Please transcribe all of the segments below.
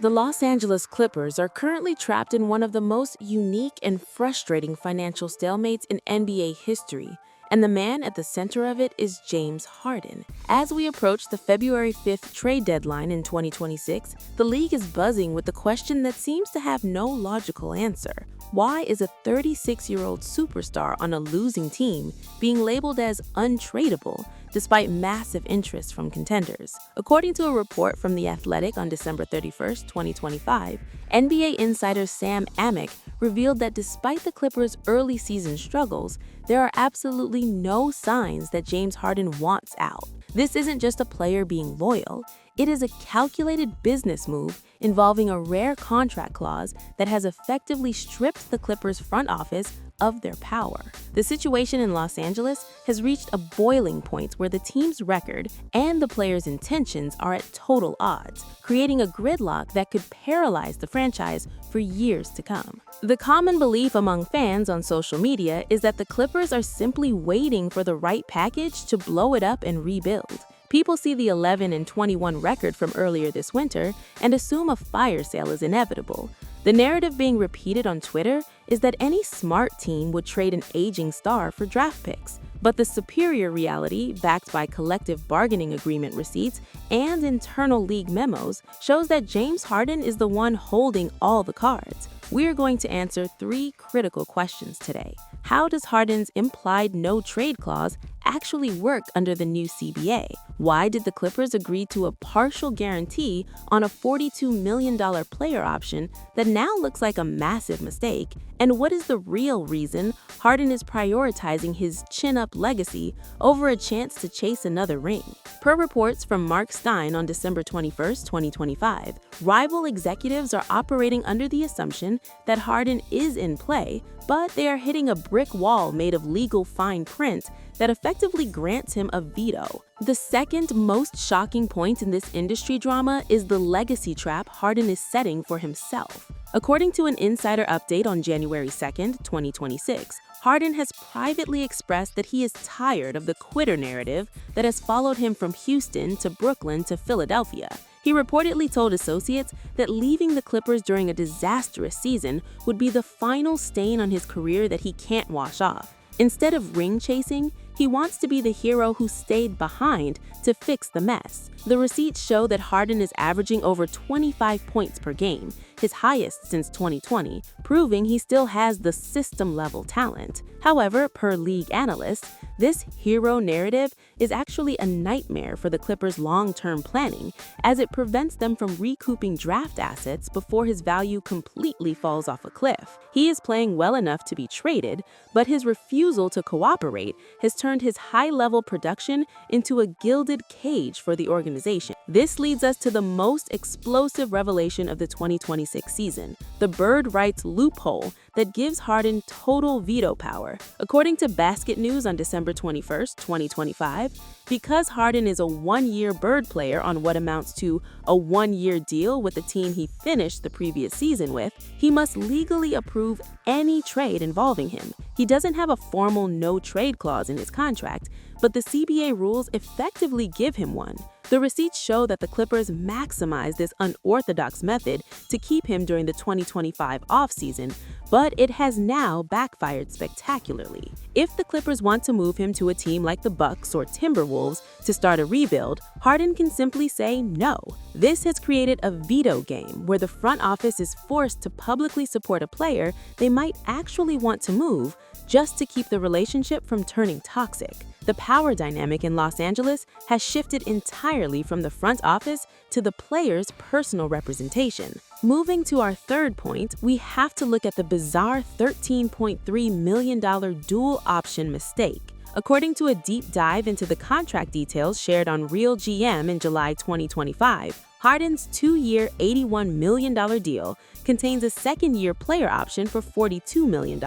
The Los Angeles Clippers are currently trapped in one of the most unique and frustrating financial stalemates in NBA history, and the man at the center of it is James Harden. As we approach the February 5th trade deadline in 2026, the league is buzzing with the question that seems to have no logical answer. Why is a 36-year-old superstar on a losing team being labeled as untradeable despite massive interest from contenders? According to a report from The Athletic on December 31, 2025, NBA insider Sam Amick revealed that despite the Clippers' early season struggles, there are absolutely no signs that James Harden wants out. This isn't just a player being loyal, it is a calculated business move involving a rare contract clause that has effectively stripped the Clippers' front office of their power. The situation in Los Angeles has reached a boiling point where the team's record and the players' intentions are at total odds, creating a gridlock that could paralyze the franchise for years to come. The common belief among fans on social media is that the Clippers are simply waiting for the right package to blow it up and rebuild. People see the 11-21 record from earlier this winter and assume a fire sale is inevitable. The narrative being repeated on Twitter is that any smart team would trade an aging star for draft picks. But the superior reality, backed by collective bargaining agreement receipts and internal league memos, shows that James Harden is the one holding all the cards. We're going to answer 3 critical questions today. How does Harden's implied no-trade clause actually work under the new CBA? Why did the Clippers agree to a partial guarantee on a $42 million player option that now looks like a massive mistake? And what is the real reason Harden is prioritizing his chin-up legacy over a chance to chase another ring? Per reports from Mark Stein on December 21, 2025, rival executives are operating under the assumption that Harden is in play, but they are hitting a brick wall made of legal fine print that effectively grants him a veto. The second most shocking point in this industry drama is the legacy trap Harden is setting for himself. According to an insider update on January 2, 2026, Harden has privately expressed that he is tired of the quitter narrative that has followed him from Houston to Brooklyn to Philadelphia. He reportedly told associates that leaving the Clippers during a disastrous season would be the final stain on his career that he can't wash off. Instead of ring chasing, he wants to be the hero who stayed behind to fix the mess. The receipts show that Harden is averaging over 25 points per game, his highest since 2020, proving he still has the system-level talent. However, per league analysts, this hero narrative is actually a nightmare for the Clippers' long-term planning, as it prevents them from recouping draft assets before his value completely falls off a cliff. He is playing well enough to be traded, but his refusal to cooperate has turned his high-level production into a gilded cage for the organization. This leads us to the most explosive revelation of the 2026 season, the bird rights loophole that gives Harden total veto power. According to Basket News on December 21, 2025, because Harden is a one-year bird player on what amounts to a one-year deal with the team he finished the previous season with, he must legally approve any trade involving him. He doesn't have a formal no-trade clause in his contract, but the CBA rules effectively give him one. The receipts show that the Clippers maximized this unorthodox method to keep him during the 2025 offseason, but it has now backfired spectacularly. If the Clippers want to move him to a team like the Bucks or Timberwolves to start a rebuild, Harden can simply say no. This has created a veto game where the front office is forced to publicly support a player they might actually want to move just to keep the relationship from turning toxic. The power dynamic in Los Angeles has shifted entirely from the front office to the player's personal representation. Moving to our third point, we have to look at the bizarre $13.3 million dual option mistake. According to a deep dive into the contract details shared on Real GM in July 2025, Harden's 2-year, $81 million deal contains a second-year player option for $42 million.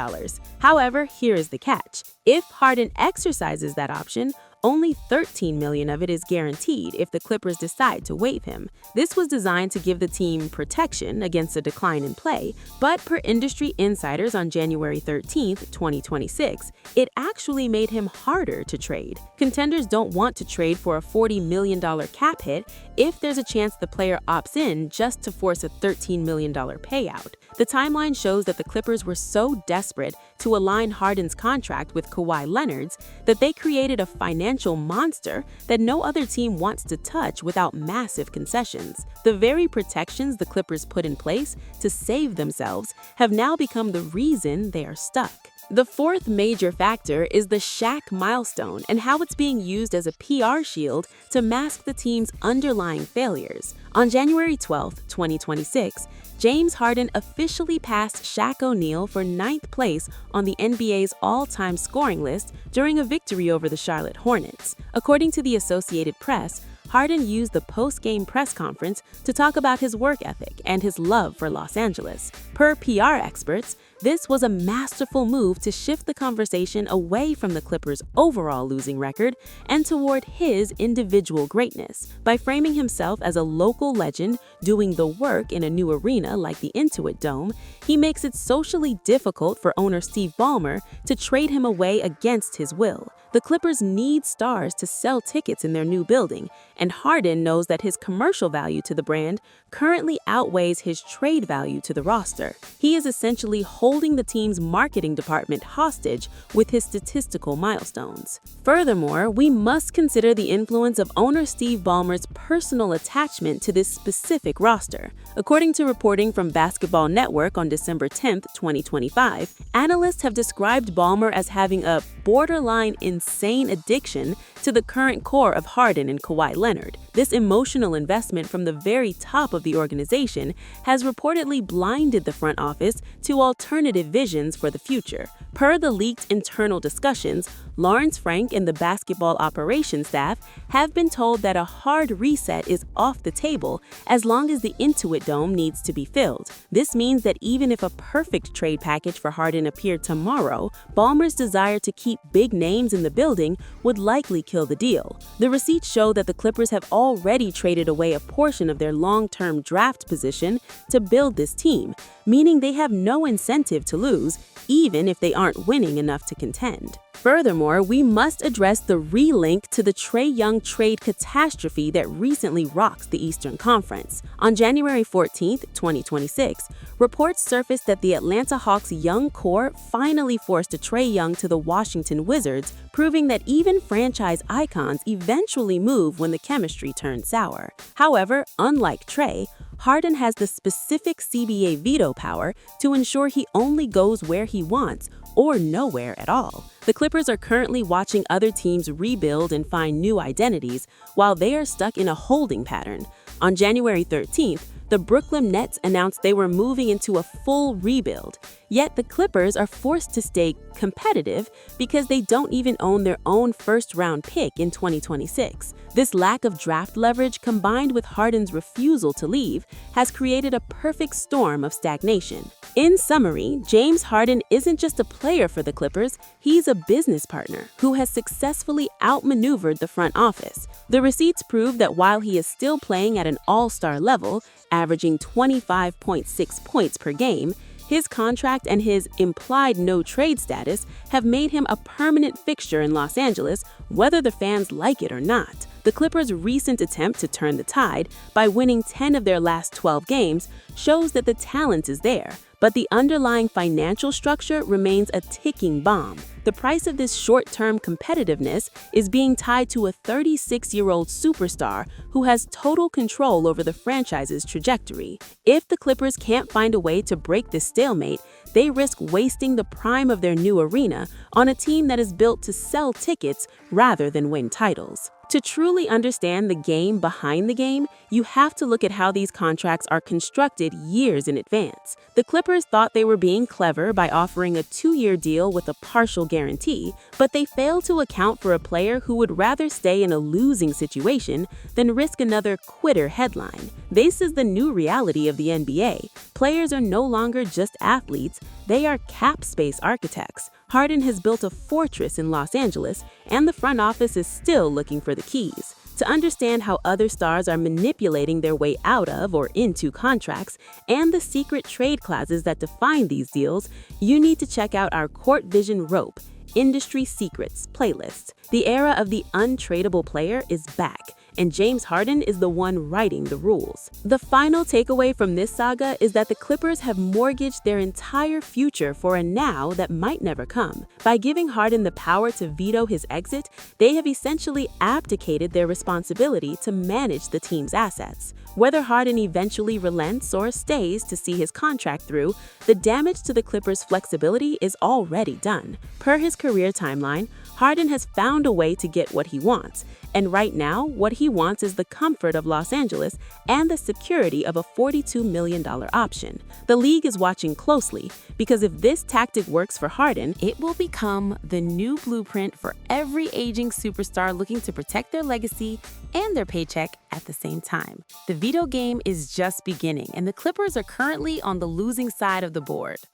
However, here is the catch. If Harden exercises that option, Only $13 million of it is guaranteed if the Clippers decide to waive him. This was designed to give the team protection against a decline in play, but per industry insiders on January 13, 2026, it actually made him harder to trade. Contenders don't want to trade for a $40 million cap hit if there's a chance the player opts in just to force a $13 million payout. The timeline shows that the Clippers were so desperate to align Harden's contract with Kawhi Leonard's that they created a financial monster that no other team wants to touch without massive concessions. The very protections the Clippers put in place to save themselves have now become the reason they are stuck. The fourth major factor is the Shaq milestone and how it's being used as a PR shield to mask the team's underlying failures. On January 12, 2026, James Harden officially passed Shaq O'Neal for 9th place on the NBA's all-time scoring list during a victory over the Charlotte Hornets. According to the Associated Press, Harden used the post-game press conference to talk about his work ethic and his love for Los Angeles. Per PR experts, this was a masterful move to shift the conversation away from the Clippers' overall losing record and toward his individual greatness. By framing himself as a local legend doing the work in a new arena like the Intuit Dome, he makes it socially difficult for owner Steve Ballmer to trade him away against his will. The Clippers need stars to sell tickets in their new building, and Harden knows that his commercial value to the brand currently outweighs his trade value to the roster. He is essentially holding the team's marketing department hostage with his statistical milestones. Furthermore, we must consider the influence of owner Steve Ballmer's personal attachment to this specific roster. According to reporting from Basketball Network on December 10, 2025, analysts have described Ballmer as having a borderline insane addiction to the current core of Harden and Kawhi Leonard. This emotional investment from the very top of the organization has reportedly blinded the front office to alternative visions for the future. Per the leaked internal discussions, Lawrence Frank and the basketball operations staff have been told that a hard reset is off the table as long as the Intuit Dome needs to be filled. This means that even if a perfect trade package for Harden appeared tomorrow, Ballmer's desire to keep big names in the building would likely kill the deal. The receipts show that the Clippers have already traded away a portion of their long-term draft position to build this team, meaning they have no incentive to lose, even if they aren't winning enough to contend. Furthermore, we must address the relink to the Trae Young trade catastrophe that recently rocked the Eastern Conference. On January 14, 2026, reports surfaced that the Atlanta Hawks' young core finally forced a Trae Young to the Washington Wizards, proving that even franchise icons eventually move when the chemistry turns sour. However, unlike Trae, Harden has the specific CBA veto power to ensure he only goes where he wants or nowhere at all. The Clippers are currently watching other teams rebuild and find new identities while they are stuck in a holding pattern. On January 13th, the Brooklyn Nets announced they were moving into a full rebuild. Yet the Clippers are forced to stay competitive because they don't even own their own first-round pick in 2026. This lack of draft leverage combined with Harden's refusal to leave has created a perfect storm of stagnation. In summary, James Harden isn't just a player for the Clippers, he's a business partner who has successfully outmaneuvered the front office. The receipts prove that while he is still playing at an all-star level, averaging 25.6 points per game, his contract and his implied no-trade status have made him a permanent fixture in Los Angeles, whether the fans like it or not. The Clippers' recent attempt to turn the tide by winning 10 of their last 12 games shows that the talent is there, but the underlying financial structure remains a ticking bomb. The price of this short-term competitiveness is being tied to a 36-year-old superstar who has total control over the franchise's trajectory. If the Clippers can't find a way to break this stalemate, they risk wasting the prime of their new arena on a team that is built to sell tickets rather than win titles. To truly understand the game behind the game, you have to look at how these contracts are constructed years in advance. The Clippers thought they were being clever by offering a 2-year deal with a partial guarantee, but they failed to account for a player who would rather stay in a losing situation than risk another quitter headline. This is the new reality of the NBA. Players are no longer just athletes, they are cap space architects. Harden has built a fortress in Los Angeles, and the front office is still looking for the keys. To understand how other stars are manipulating their way out of or into contracts and the secret trade clauses that define these deals, you need to check out our Court Vision Rope Industry Secrets playlist. The era of the untradeable player is back, and James Harden is the one writing the rules. The final takeaway from this saga is that the Clippers have mortgaged their entire future for a now that might never come. By giving Harden the power to veto his exit, they have essentially abdicated their responsibility to manage the team's assets. Whether Harden eventually relents or stays to see his contract through, the damage to the Clippers' flexibility is already done. Per his career timeline, Harden has found a way to get what he wants, and right now, what he wants is the comfort of Los Angeles and the security of a $42 million option. The league is watching closely, because if this tactic works for Harden, it will become the new blueprint for every aging superstar looking to protect their legacy and their paycheck at the same time. The veto game is just beginning, and the Clippers are currently on the losing side of the board.